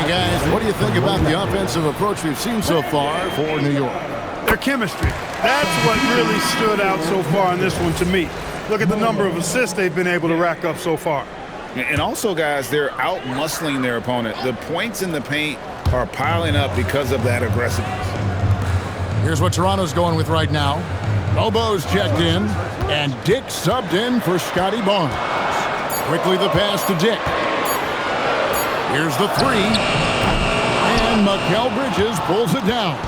Hey guys, what do you think about the offensive approach we've seen so far for New York? Their chemistry. That's what really stood out so far in this one to me. Look at the number of assists they've been able to rack up so far. And also, guys, they're out-muscling their opponent. The points in the paint are piling up because of that aggressiveness. Here's what Toronto's going with right now. Bobo's checked in, and Dick subbed in for Scotty Barnes. Quickly the pass to Dick. Here's the three, and Mikal Bridges pulls it down.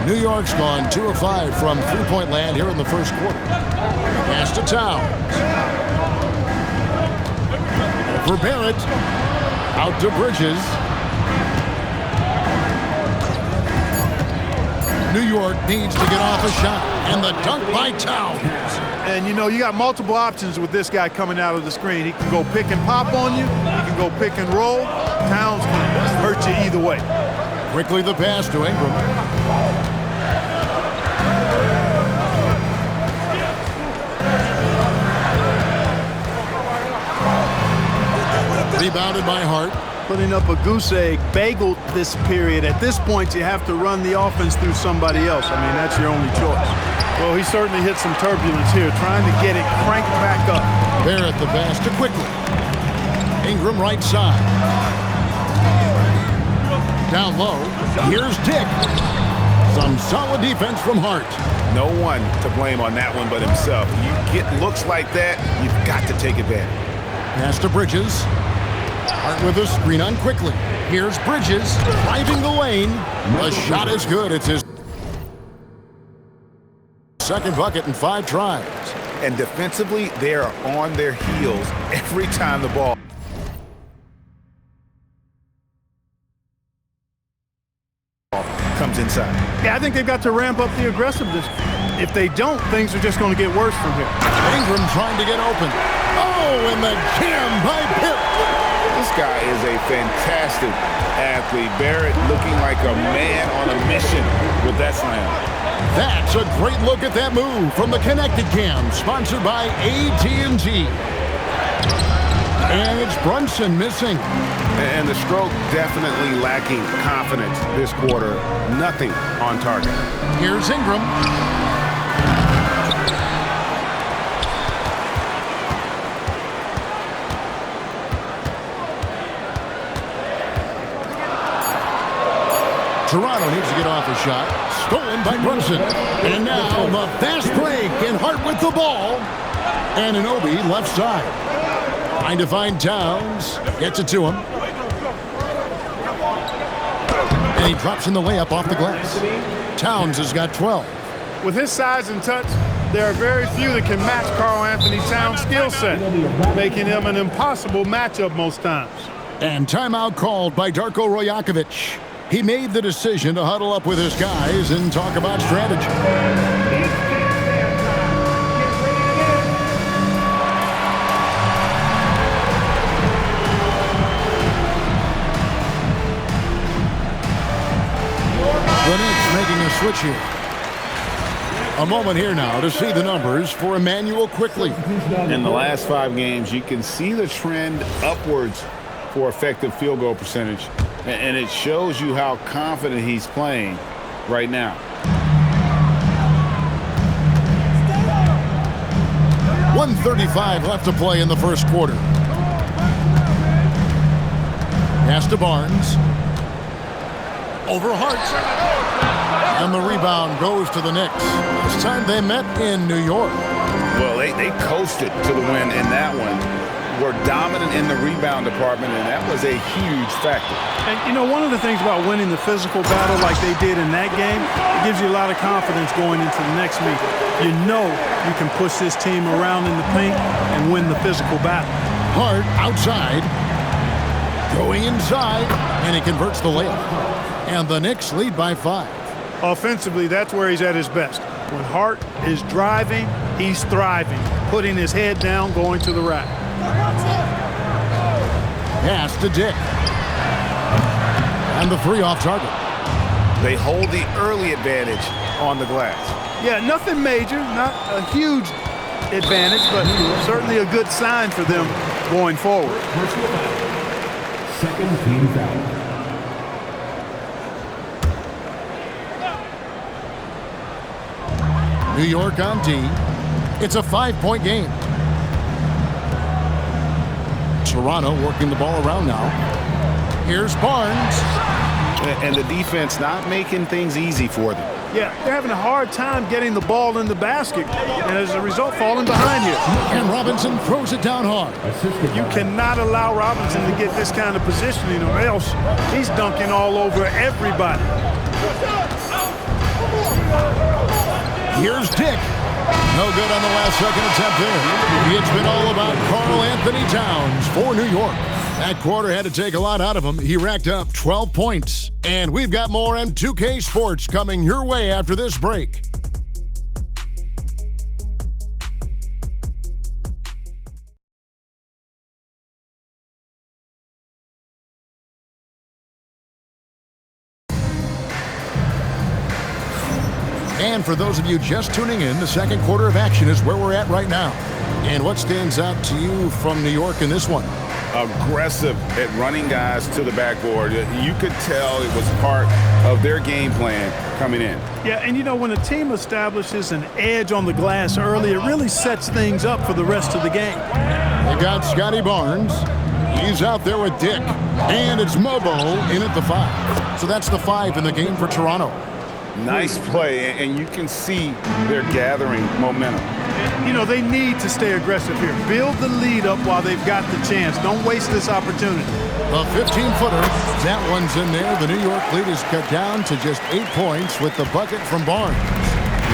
New York's gone 2 of 5 from three-point land here in the first quarter. Pass to Towns. For Barrett, out to Bridges. New York needs to get off a shot, and the dunk by Towns. And, you know, you got multiple options with this guy coming out of the screen. He can go pick and pop on you. He can go pick and roll. Towns can hurt you either way. Quickly the pass to Ingram. Rebounded by Hart. Putting up a goose egg, bageled this period. At this point, you have to run the offense through somebody else. I mean, that's your only choice. Well, he certainly hit some turbulence here, trying to get it cranked back up. Barrett the pass to Quickly. Ingram right side. Down low. Here's Dick. Some solid defense from Hart. No one to blame on that one but himself. You get looks like that, you've got to take advantage. Pass to Bridges. Hart with a screen on Quickly. Here's Bridges driving the lane. The shot is good. It's his second bucket in 5 tries. And defensively, they are on their heels every time the ball comes inside. Yeah, I think they've got to ramp up the aggressiveness. If they don't, things are just going to get worse from here. Ingram trying to get open. Oh, and the jam by Pip. This guy is a fantastic athlete. Barrett looking like a man on a mission with that slam. That's a great look at that move from the Connected Cam, sponsored by AT&T. And it's Brunson missing. And the stroke definitely lacking confidence this quarter. Nothing on target. Here's Ingram. Toronto needs to get off a shot. Stolen by Brunson. And now the fast break, and Hart with the ball. And Anunoby left side. Trying to find Towns. Gets it to him. And he drops in the layup off the glass. Towns has got 12. With his size and touch, there are very few that can match Karl-Anthony Towns' skill set, making him an impossible matchup most times. And timeout called by Darko Rajakovic. He made the decision to huddle up with his guys and talk about strategy. The Knicks making a switch here. A moment here now to see the numbers for Immanuel Quickley. In the last 5 games, you can see the trend upwards for effective field goal percentage. And it shows you how confident he's playing right now. .135 left to play in the first quarter. Pass to Barnes. Over Hart. And the rebound goes to the Knicks. This time they met in New York. Well, they coasted to the win in that one. Were dominant in the rebound department, and that was a huge factor. And, you know, one of the things about winning the physical battle like they did in that game, it gives you a lot of confidence going into the next meeting. You know you can push this team around in the paint and win the physical battle. Hart outside. Going inside, and he converts the layup. And the Knicks lead by 5. Offensively, that's where he's at his best. When Hart is driving, he's thriving, putting his head down, going to the rack. Pass to Dick. And the 3 off target. They hold the early advantage on the glass. Yeah, nothing major, not a huge advantage, but certainly a good sign for them going forward. Second team foul. New York on D. It's a 5-point game. Toronto working the ball around now. Here's Barnes. And the defense not making things easy for them. Yeah, they're having a hard time getting the ball in the basket, and as a result, falling behind here. And Robinson throws it down hard. You cannot allow Robinson to get this kind of positioning, or else he's dunking all over everybody. Here's Dick. No good on the last second attempt there. It's been all about Karl Anthony Towns for New York. That quarter had to take a lot out of him. He racked up 12 points. And we've got more M2K Sports coming your way after this break. And for those of you just tuning in, the second quarter of action is where we're at right now. And what stands out to you from New York in this one? Aggressive at running guys to the backboard. You could tell it was part of their game plan coming in. Yeah, and you know, when a team establishes an edge on the glass early, it really sets things up for the rest of the game. They got Scotty Barnes. He's out there with Dick. And it's Mobo in at the 5. So that's the 5 in the game for Toronto. Nice play, and you can see they're gathering momentum. You know, they need to stay aggressive here. Build the lead up while they've got the chance. Don't waste this opportunity. A 15-footer. That one's in there. The New York lead is cut down to just 8 points with the bucket from Barnes.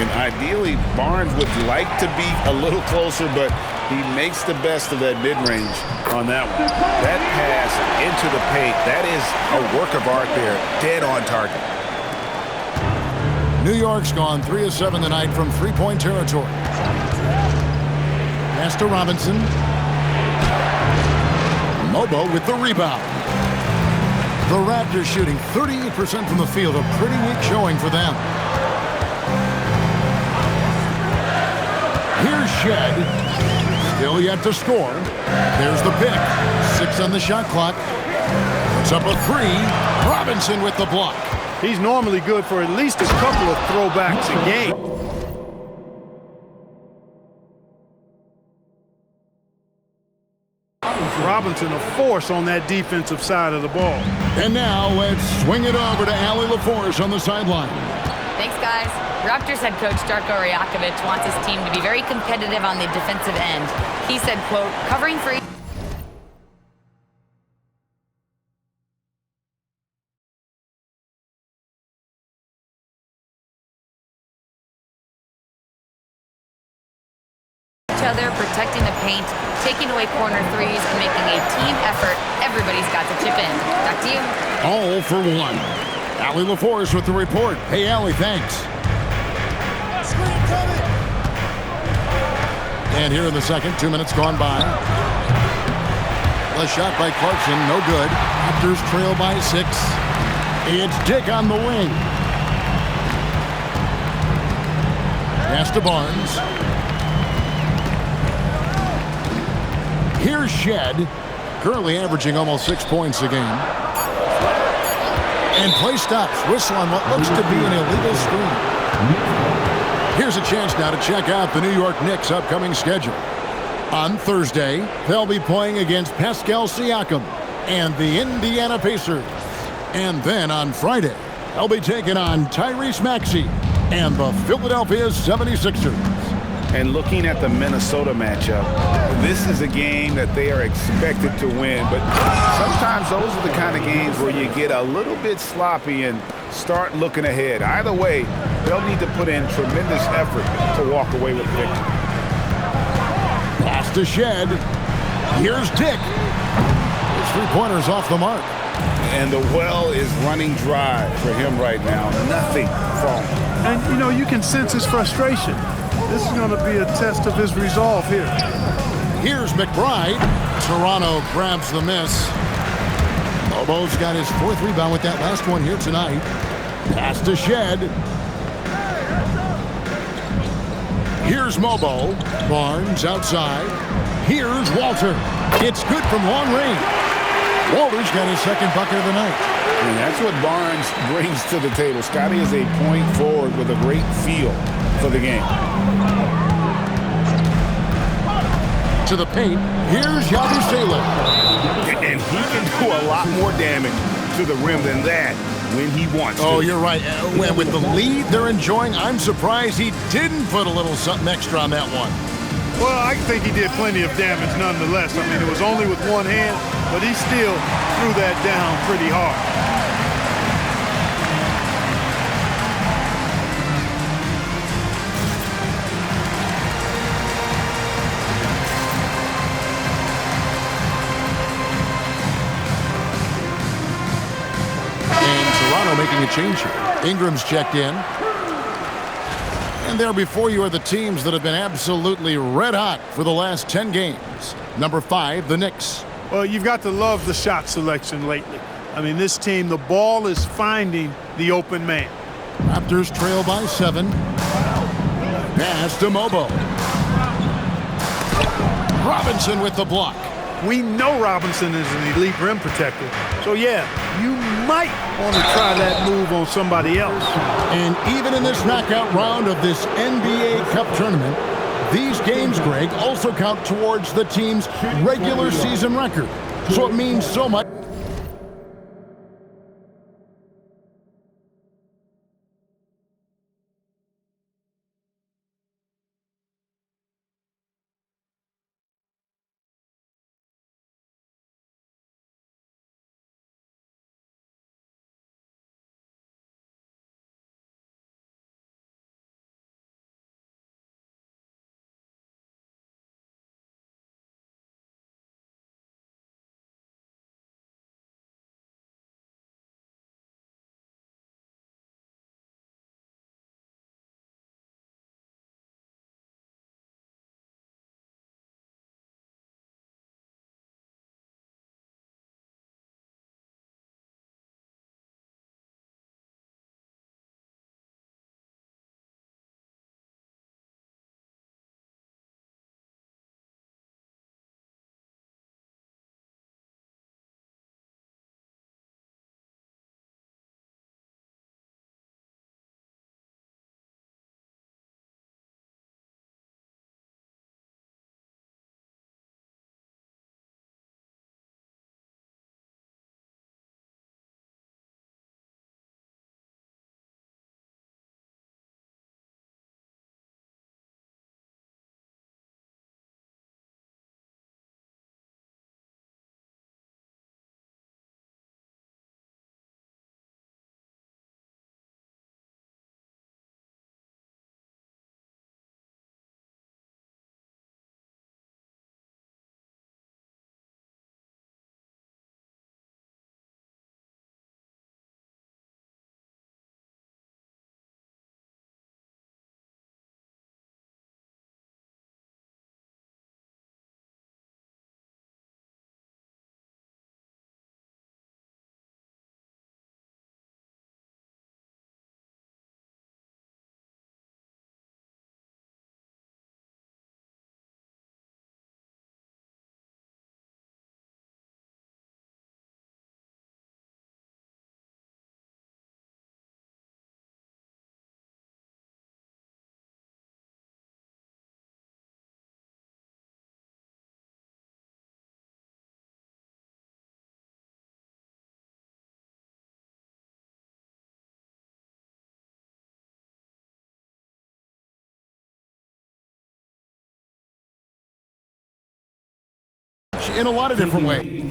And ideally, Barnes would like to be a little closer, but he makes the best of that mid-range on that one. That pass into the paint, that is a work of art there, dead on target. New York's gone 3 of 7 tonight from three-point territory. Pass to Robinson. Mobo with the rebound. The Raptors shooting 38% from the field, a pretty weak showing for them. Here's Shed. Still yet to score. There's the pick. 6 on the shot clock. It's up a 3. Robinson with the block. He's normally good for at least a couple of throwbacks a game. Robinson a force on that defensive side of the ball. And now let's swing it over to Allie LaForce on the sideline. Thanks, guys. Raptors head coach Darko Rajakovic wants his team to be very competitive on the defensive end. He said, quote, covering for other, protecting the paint, taking away corner threes, and making a team effort. Everybody's got to chip in. Back to you. All for one. Allie LaForce with the report. Hey, Allie, thanks. And here in the second, 2 minutes gone by. A shot by Clarkson, no good. Raptors trail by 6. It's Dick on the wing. Pass to Barnes. Here's Shed, currently averaging almost 6 points a game. And play stops. Whistle on what looks to be an illegal screen. Here's a chance now to check out the New York Knicks' upcoming schedule. On Thursday, they'll be playing against Pascal Siakam and the Indiana Pacers. And then on Friday, they'll be taking on Tyrese Maxey and the Philadelphia 76ers. And looking at the Minnesota matchup, this is a game that they are expected to win. But sometimes those are the kind of games where you get a little bit sloppy and start looking ahead. Either way, they'll need to put in tremendous effort to walk away with victory. Pass to Shed. Here's Dick. His three-pointer's off the mark. And the well is running dry for him right now. Nothing falling. And, you know, you can sense his frustration. This is going to be a test of his resolve here. Here's McBride. Toronto grabs the miss. Mobo's got his 4th rebound with that last one here tonight. Pass to Shed. Here's Mobo. Barnes outside. Here's Walter. It's good from long range. Walter's got his second bucket of the night. And that's what Barnes brings to the table. Scotty is a point forward with a great feel for the game. To the paint, here's Yabusele. And he can do a lot more damage to the rim than that when he wants to. Oh, you're right. With the lead they're enjoying, I'm surprised he didn't put a little something extra on that one. Well, I think he did plenty of damage nonetheless. I mean, it was only with one hand, but he still threw that down pretty hard. Making a change here. Ingram's checked in. And there before you are the teams that have been absolutely red hot for the last 10 games. Number 5, the Knicks. Well, you've got to love the shot selection lately. I mean, this team, the ball is finding the open man. Raptors trail by 7. Pass to Mobo. Robinson with the block. We know Robinson is an elite rim protector. So, yeah, you might want to try that move on somebody else. And even in this knockout round of this NBA Cup tournament, these games, Greg, also count towards the team's regular season record. So it means so much. In a lot of different ways.